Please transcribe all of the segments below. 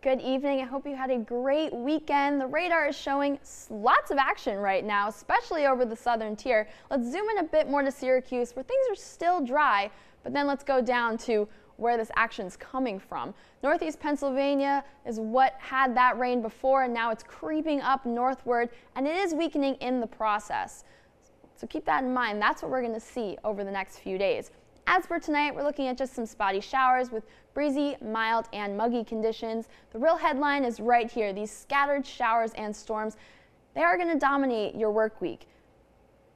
Good evening. I hope you had a great weekend. The radar is showing lots of action right now, especially over the southern tier. Let's zoom in a bit more to Syracuse, where things are still dry, but then let's go down to where this action's coming from. Northeast Pennsylvania is what had that rain before, and now it's creeping up northward, and it is weakening in the process. So keep that in mind. That's what we're going to see over the next few days. As for tonight, we're looking at just some spotty showers with breezy, mild, and muggy conditions. The real headline is right here. These scattered showers and storms, they are going to dominate your work week.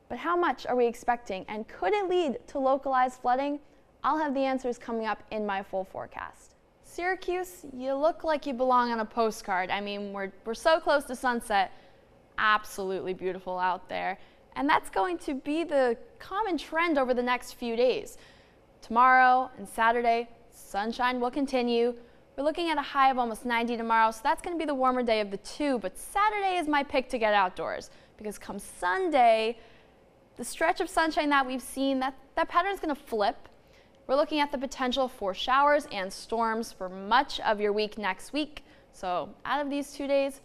But how much are we expecting, and could it lead to localized flooding? I'll have the answers coming up in my full forecast. Syracuse, you look like you belong on a postcard. I mean, we're so close to sunset. Absolutely beautiful out there. And that's going to be the common trend over the next few days. Tomorrow and Saturday, sunshine will continue. We're looking at a high of almost 90 tomorrow, so that's going to be the warmer day of the two. But Saturday is my pick to get outdoors, because come Sunday, the stretch of sunshine that we've seen, that pattern is going to flip. We're looking at the potential for showers and storms for much of your week next week. So out of these 2 days,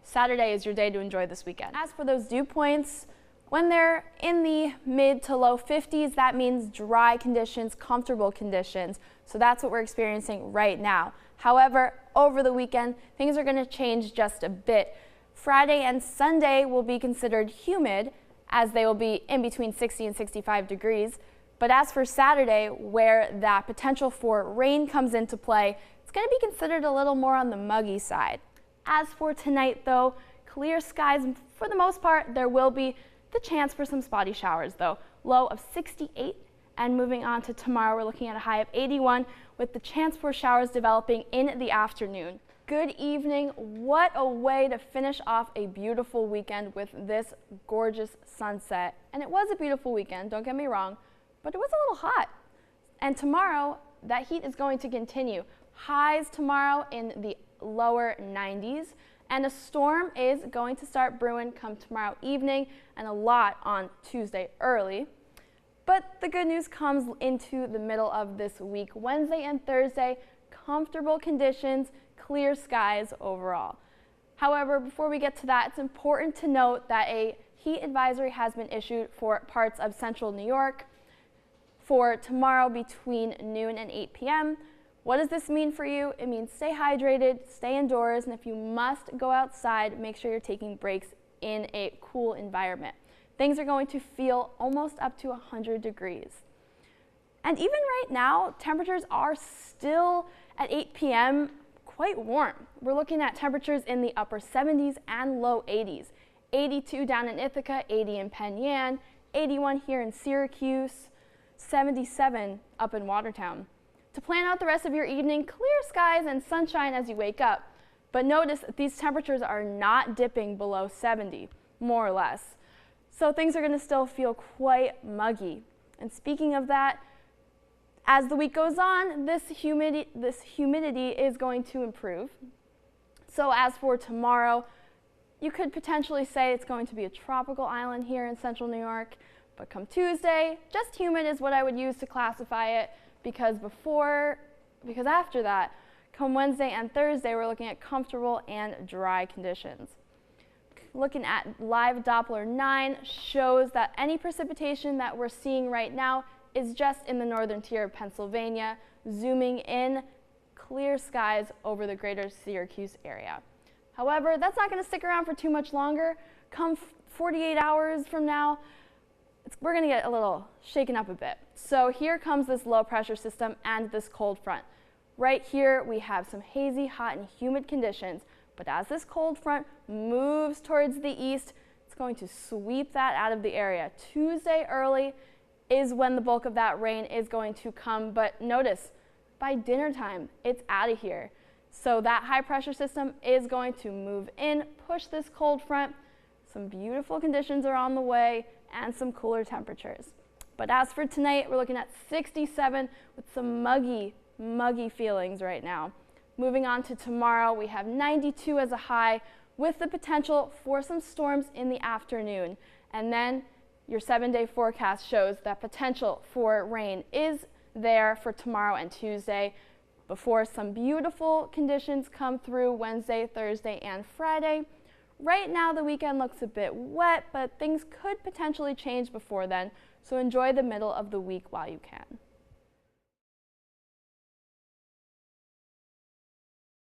Saturday is your day to enjoy this weekend. As for those dew points, when they're in the mid to low 50s, that means dry conditions, comfortable conditions. So that's what we're experiencing right now. However, over the weekend, things are going to change just a bit. Friday and Sunday will be considered humid, as they will be in between 60 and 65 degrees. But as for Saturday, where that potential for rain comes into play, it's going to be considered a little more on the muggy side. As for tonight, though, clear skies for the most part. There will be the chance for some spotty showers, though. Low of 68, and moving on to tomorrow, we're looking at a high of 81 with the chance for showers developing in the afternoon. Good evening. What a way to finish off a beautiful weekend with this gorgeous sunset. And it was a beautiful weekend, don't get me wrong, but it was a little hot. And tomorrow, that heat is going to continue. Highs tomorrow in the lower 90s. And a storm is going to start brewing come tomorrow evening, and a lot on Tuesday early. But the good news comes into the middle of this week. Wednesday and Thursday, comfortable conditions, clear skies overall. However, before we get to that, it's important to note that a heat advisory has been issued for parts of central New York for tomorrow between noon and 8 p.m. What does this mean for you? It means stay hydrated, stay indoors, and if you must go outside, make sure you're taking breaks in a cool environment. Things are going to feel almost up to 100 degrees. And even right now, temperatures are still at 8 p.m. quite warm. We're looking at temperatures in the upper 70s and low 80s. 82 down in Ithaca, 80 in Penn Yan, 81 here in Syracuse, 77 up in Watertown. To plan out the rest of your evening, clear skies and sunshine as you wake up. But notice that these temperatures are not dipping below 70, more or less. So things are going to still feel quite muggy. And speaking of that, as the week goes on, this humidity is going to improve. So as for tomorrow, you could potentially say it's going to be a tropical island here in central New York. But come Tuesday, just humid is what I would use to classify it. Because after that, come Wednesday and Thursday, we're looking at comfortable and dry conditions. Looking at live Doppler 9 shows that any precipitation that we're seeing right now is just in the northern tier of Pennsylvania. Zooming in, clear skies over the greater Syracuse area. However, that's not going to stick around for too much longer. Come 48 hours from now, we're going to get a little shaken up a bit. So here comes this low pressure system and this cold front. Right here we have some hazy, hot, and humid conditions, but as this cold front moves towards the east, it's going to sweep that out of the area. Tuesday early is when the bulk of that rain is going to come, but notice, by dinner time, it's out of here. So that high pressure system is going to move in, push this cold front. Some beautiful conditions are on the way, and some cooler temperatures. But as for tonight, we're looking at 67 with some muggy feelings right now. Moving on to tomorrow, we have 92 as a high with the potential for some storms in the afternoon. And then your 7-day forecast shows that potential for rain is there for tomorrow and Tuesday. before some beautiful conditions come through Wednesday, Thursday, and Friday. Right now the weekend looks a bit wet, but things could potentially change before then, so enjoy the middle of the week while you can.